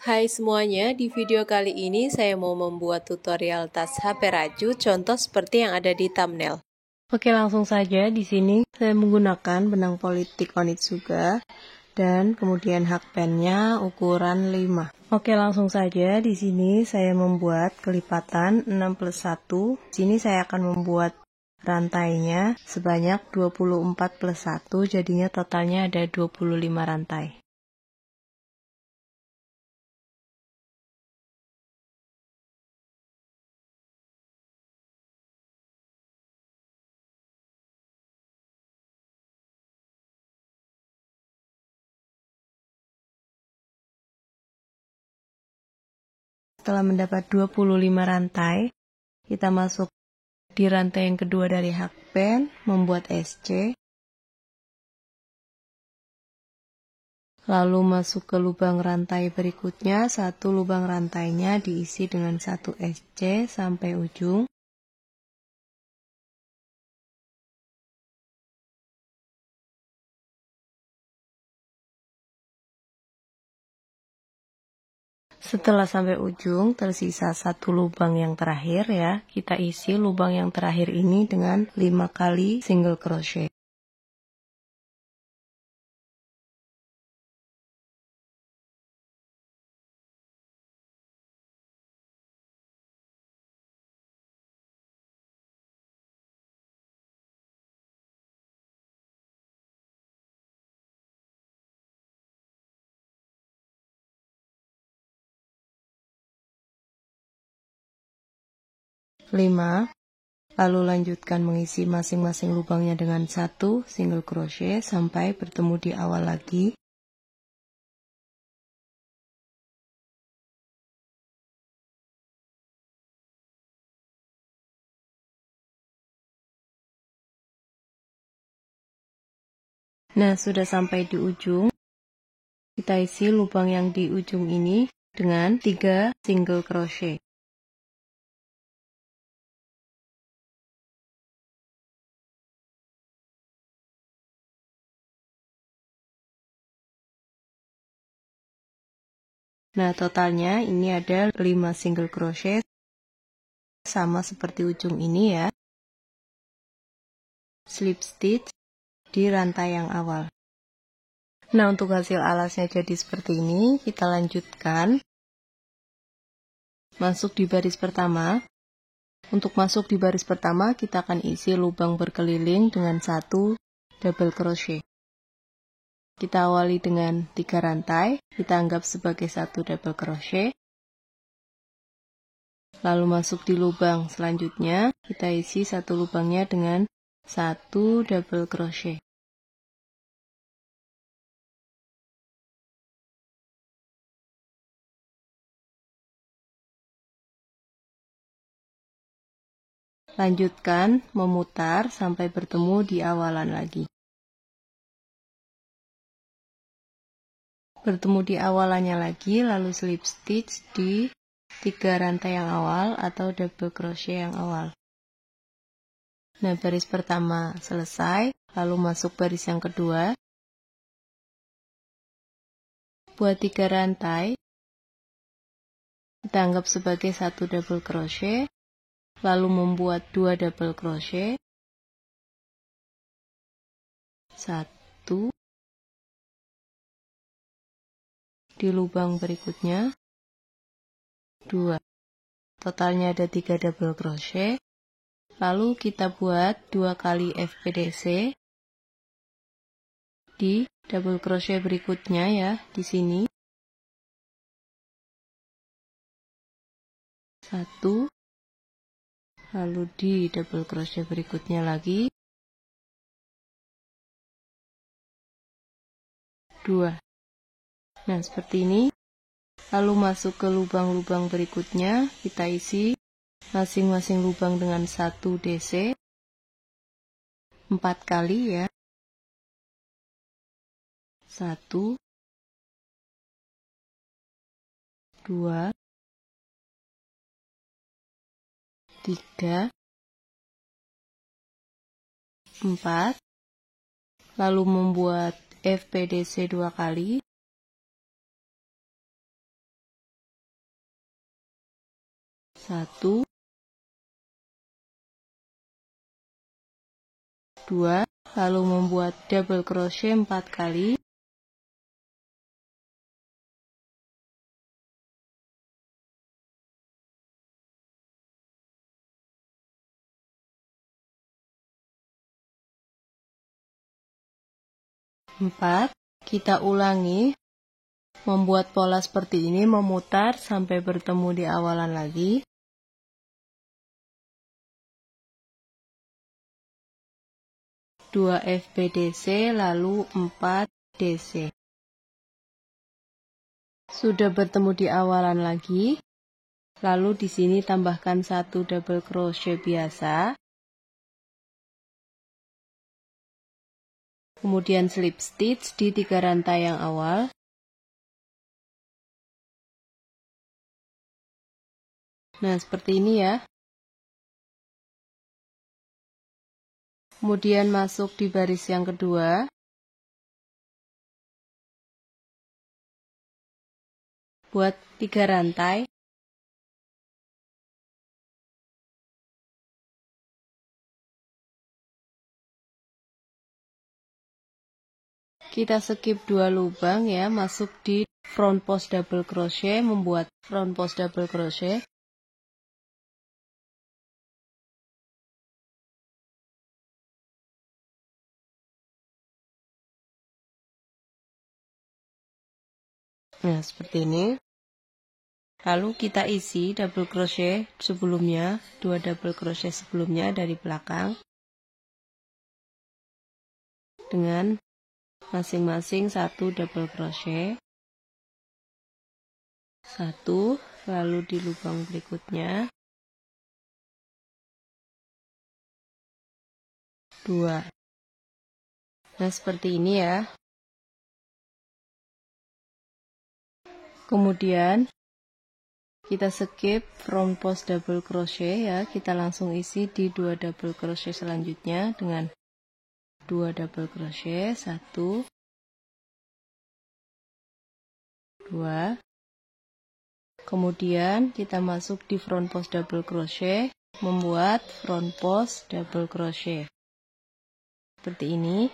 Hai semuanya, di video kali ini saya mau membuat tutorial tas HP Raju, contoh seperti yang ada di thumbnail. Oke, langsung saja. Di sini saya menggunakan benang politik Onitsuga dan kemudian hakpennya ukuran 5. Oke, langsung saja. Di sini saya membuat kelipatan 6+1. Di sini saya akan membuat rantainya sebanyak 24+1, jadinya totalnya ada 25 rantai. Setelah mendapat 25 rantai, kita masuk di rantai yang kedua dari hakpen, membuat SC, lalu masuk ke lubang rantai berikutnya, satu lubang rantainya diisi dengan satu SC sampai ujung. Setelah sampai ujung, tersisa satu lubang yang terakhir ya. Kita isi lubang yang terakhir ini dengan 5 kali single crochet. Lalu lanjutkan mengisi masing-masing lubangnya dengan satu single crochet sampai bertemu di awal lagi. Nah, sudah sampai di ujung. Kita isi lubang yang di ujung ini dengan 3 single crochet. Nah, totalnya ini ada 5 single crochet, sama seperti ujung ini ya. Slip stitch di rantai yang awal. Nah, untuk hasil alasnya jadi seperti ini, kita lanjutkan. Masuk di baris pertama. Untuk masuk di baris pertama, kita akan isi lubang berkeliling dengan satu double crochet. Kita awali dengan 3 rantai, kita anggap sebagai satu double crochet. Lalu masuk di lubang selanjutnya, kita isi satu lubangnya dengan satu double crochet. Lanjutkan memutar sampai bertemu di awalan lagi. Bertemu di awalannya lagi, lalu slip stitch di 3 rantai yang awal atau double crochet yang awal. Nah, baris pertama selesai, lalu masuk baris yang kedua. Buat 3 rantai, kita anggap sebagai satu double crochet, lalu membuat 2 double crochet, 1, di lubang berikutnya, 2. Totalnya ada 3 double crochet. Lalu kita buat 2 kali FPDC di double crochet berikutnya ya, di sini. 1, lalu di double crochet berikutnya lagi 2. Nah, seperti ini. Lalu masuk ke lubang-lubang berikutnya, kita isi masing-masing lubang dengan 1 DC 4 kali ya. 1, 2, 3, 4, lalu membuat FPDC 2 kali, 1, 2, lalu membuat double crochet 4 kali. Empat, kita ulangi membuat pola seperti ini, memutar sampai bertemu di awalan lagi. Dua FBDC lalu 4 DC. Sudah bertemu di awalan lagi, lalu di sini tambahkan 1 double crochet biasa. Kemudian slip stitch di 3 rantai yang awal. Nah, seperti ini ya. Kemudian masuk di baris yang kedua. Buat 3 rantai. Kita skip 2 lubang ya, masuk di front post double crochet, membuat front post double crochet. Nah, seperti ini. Lalu kita isi double crochet sebelumnya, 2 double crochet sebelumnya dari belakang. Dengan masing-masing 1 double crochet. 1, lalu di lubang berikutnya 2. Nah, seperti ini ya. Kemudian kita skip front post double crochet ya, kita langsung isi di 2 double crochet selanjutnya dengan 2 double crochet, 1, 2. Kemudian kita masuk di front post double crochet, membuat front post double crochet. Seperti ini.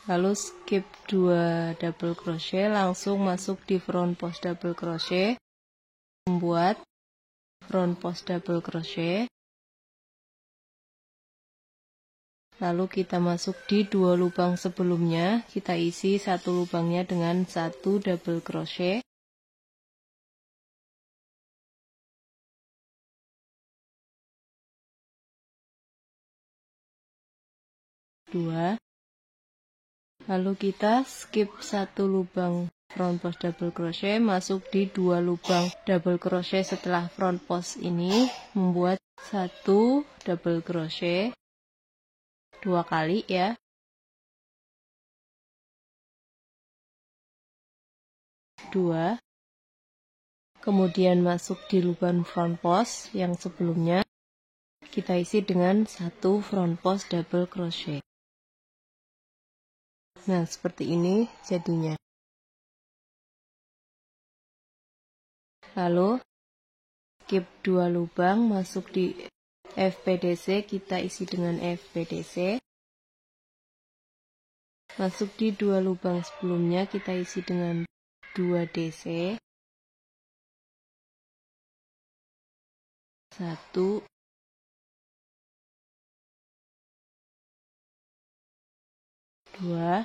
Lalu skip 2 double crochet, langsung masuk di front post double crochet, membuat front post double crochet. Lalu kita masuk di 2 lubang sebelumnya, kita isi 1 lubangnya dengan 1 double crochet. Dua. Lalu kita skip 1 lubang front post double crochet, masuk di 2 lubang double crochet setelah front post ini, membuat 1 double crochet 2 kali ya. 2. Kemudian masuk di lubang front post yang sebelumnya, kita isi dengan 1 front post double crochet. Nah, seperti ini jadinya. Lalu skip 2 lubang, masuk di FPDC, kita isi dengan FPDC. Masuk di 2 lubang sebelumnya, kita isi dengan 2 DC. 1, 2.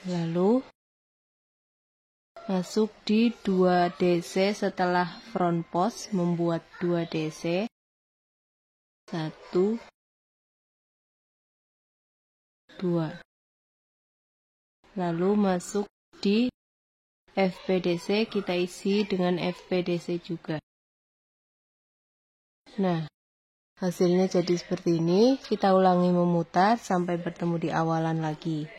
Lalu masuk di 2 DC setelah front post, membuat 2 DC. 1, 2. Lalu masuk di FPDC, kita isi dengan FPDC juga. Nah, hasilnya jadi seperti ini. Kita ulangi memutar sampai bertemu di awalan lagi.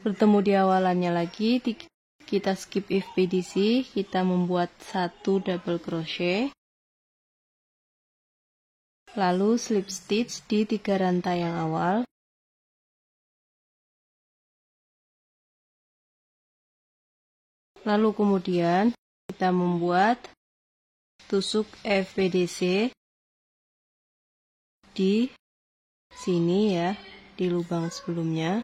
Bertemu di awalannya lagi, kita skip FPDC, kita membuat 1 double crochet. Lalu slip stitch di 3 rantai yang awal. Lalu kemudian kita membuat tusuk FPDC di sini ya, di lubang sebelumnya.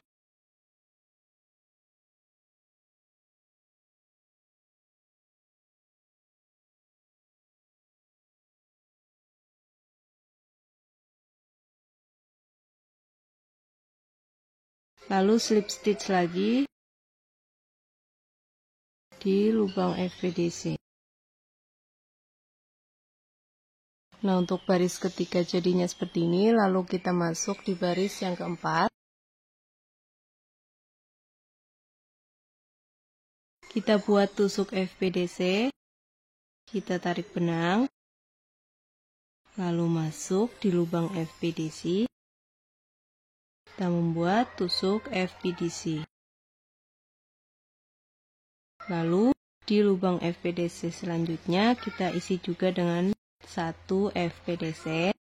Lalu slip stitch lagi di lubang FPDC. Nah, untuk baris ketiga jadinya seperti ini, lalu kita masuk di baris yang keempat. Kita buat tusuk FPDC, kita tarik benang, lalu masuk di lubang FPDC, kita membuat tusuk FPDC. Lalu di lubang FPDC selanjutnya kita isi juga dengan 1 FPDC.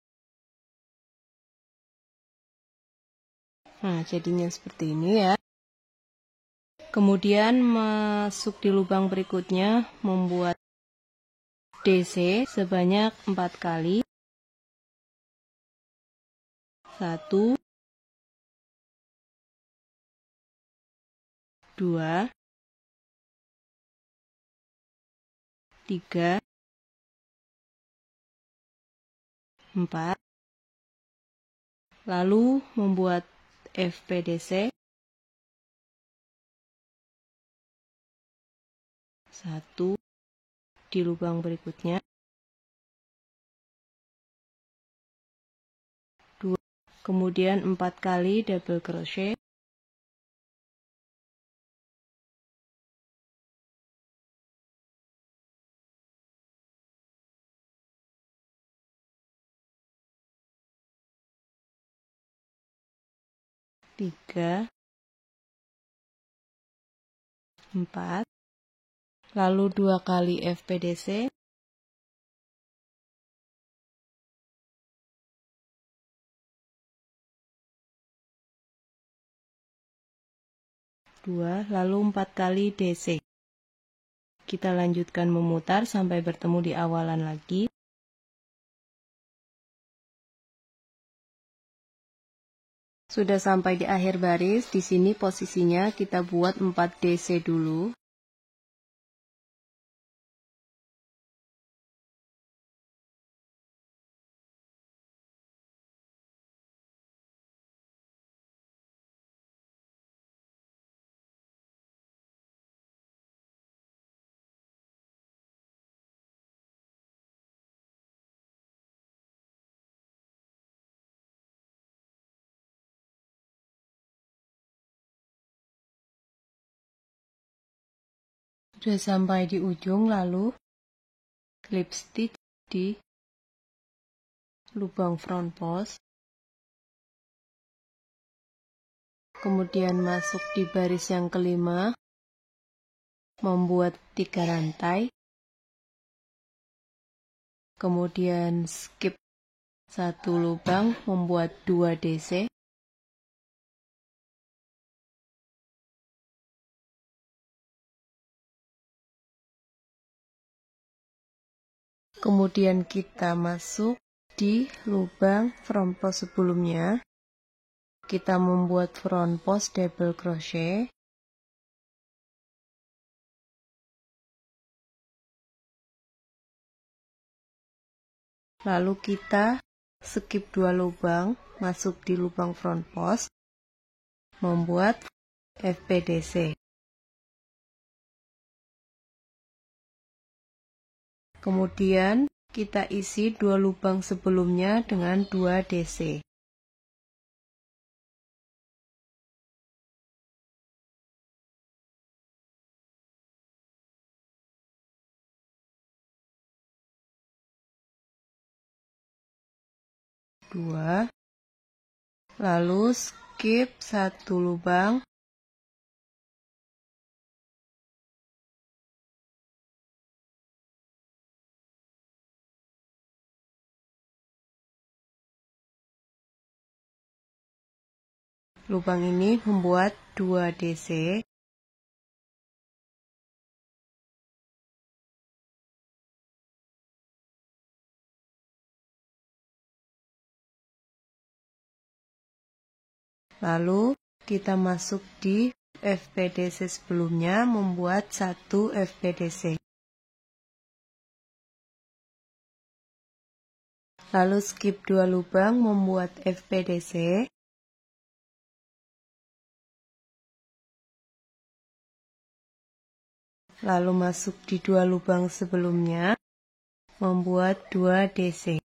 Nah, jadinya seperti ini ya. Kemudian masuk di lubang berikutnya, membuat DC sebanyak 4 kali. 1, 2, 3, 4. Lalu membuat FPDC 1 di lubang berikutnya, 2, kemudian 4 kali double crochet, 3, 4, lalu 2 kali FPDC, 2, lalu 4 kali DC. Kita lanjutkan memutar sampai bertemu di awalan lagi. Sudah sampai di akhir baris, di sini posisinya kita buat 4 DC dulu. Sudah sampai di ujung, lalu slip stitch di lubang front post, kemudian masuk di baris yang kelima, membuat 3 rantai, kemudian skip 1 lubang, membuat 2 DC, kemudian kita masuk di lubang front post sebelumnya, kita membuat front post double crochet, lalu kita skip 2 lubang, masuk di lubang front post, membuat FPDC. Kemudian kita isi 2 lubang sebelumnya dengan 2 DC. Dua, lalu skip 1 lubang, lubang ini membuat 2 DC. Lalu kita masuk di FPDC sebelumnya membuat 1 FPDC. Lalu skip 2 lubang membuat FPDC. Lalu masuk di 2 lubang sebelumnya membuat 2 DC.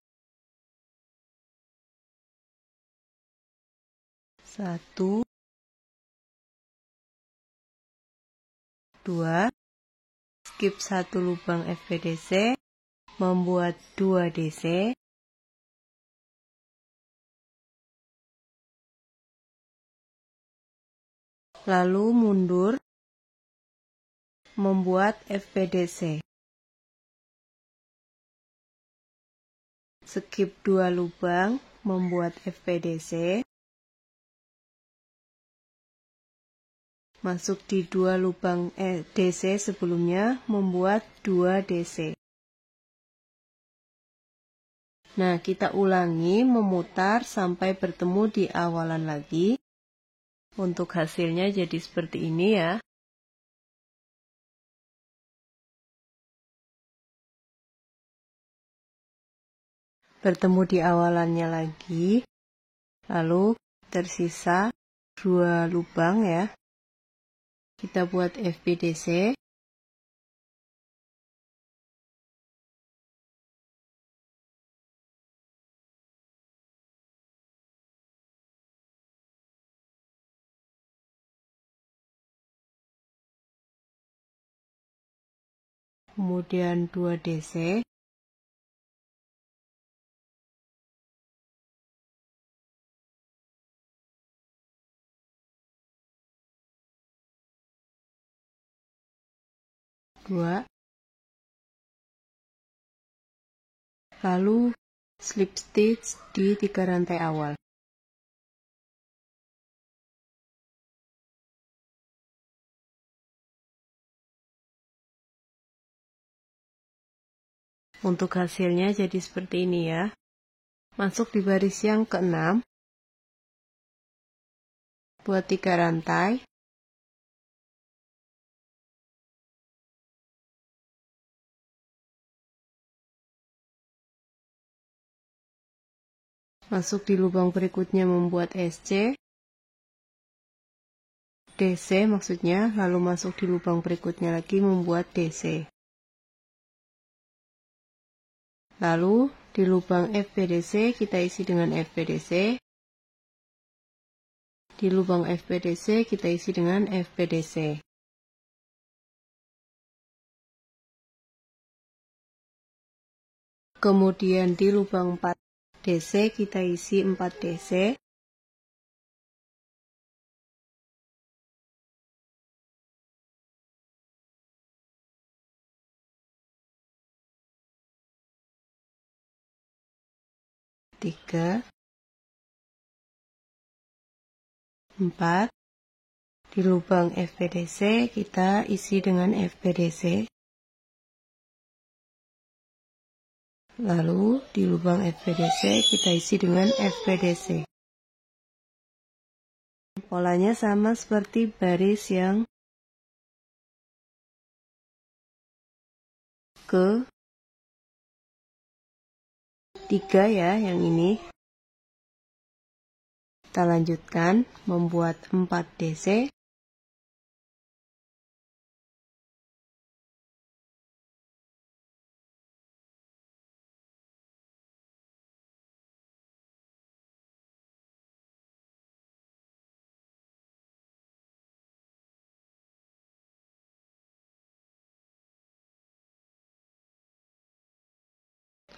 1, 2, skip 1 lubang FPDC, membuat 2 DC, lalu mundur, membuat FPDC. Skip 2 lubang, membuat FPDC. Masuk di 2 lubang DC sebelumnya, membuat 2 DC. Nah, kita ulangi memutar sampai bertemu di awalan lagi. Untuk hasilnya jadi seperti ini ya. Bertemu di awalannya lagi. Lalu tersisa 2 lubang ya. Kita buat FPDC. Kemudian 2 DC. Lalu slip stitch di 3 rantai awal. Untuk hasilnya jadi seperti ini ya. Masuk di baris yang ke-6. Buat 3 rantai. Masuk di lubang berikutnya membuat SC. DC maksudnya, lalu masuk di lubang berikutnya lagi membuat DC. Lalu di lubang FPDC kita isi dengan FPDC. Di lubang FPDC kita isi dengan FPDC. Kemudian di lubang 4 DC kita isi 4 DC. Tiga, 4. Di lubang FPDC kita isi dengan FPDC. Lalu di lubang FPDC kita isi dengan FPDC. Polanya sama seperti baris yang ke-3 ya, yang ini. Kita lanjutkan membuat 4 DC.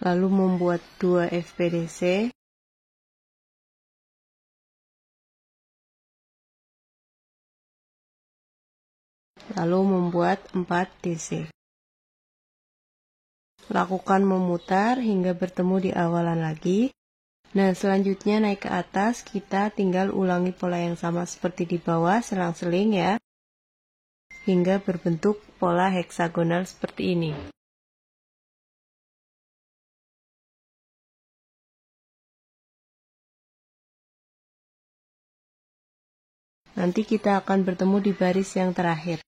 Lalu membuat 2 FPDC. Lalu membuat 4 DC. Lakukan memutar hingga bertemu di awalan lagi. Nah, selanjutnya naik ke atas, kita tinggal ulangi pola yang sama seperti di bawah, selang-seling ya, hingga berbentuk pola heksagonal seperti ini. Nanti kita akan bertemu di baris yang terakhir.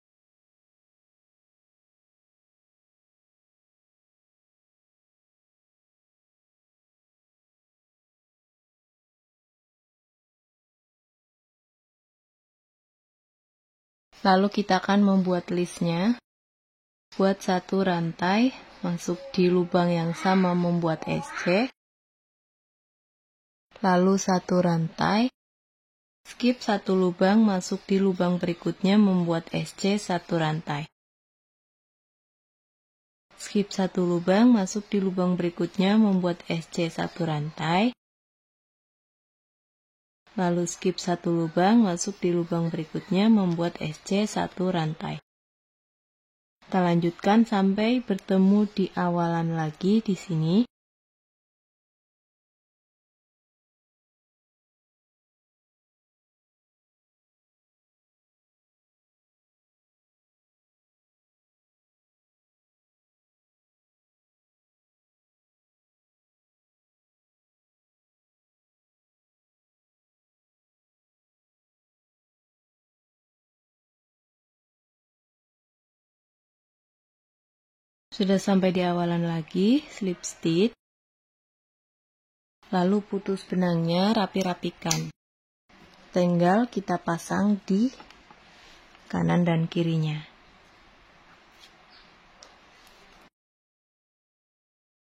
Lalu kita akan membuat listnya. Buat satu rantai, masuk di lubang yang sama membuat SC. Lalu satu rantai, skip satu lubang, masuk di lubang berikutnya membuat SC satu rantai. Skip satu lubang, masuk di lubang berikutnya membuat SC satu rantai. Lalu skip satu lubang, masuk di lubang berikutnya membuat SC satu rantai. Kita lanjutkan sampai bertemu di awalan lagi di sini. Sudah sampai di awalan lagi, slip stitch. Lalu putus benangnya, rapi-rapikan. Tinggal kita pasang di kanan dan kirinya.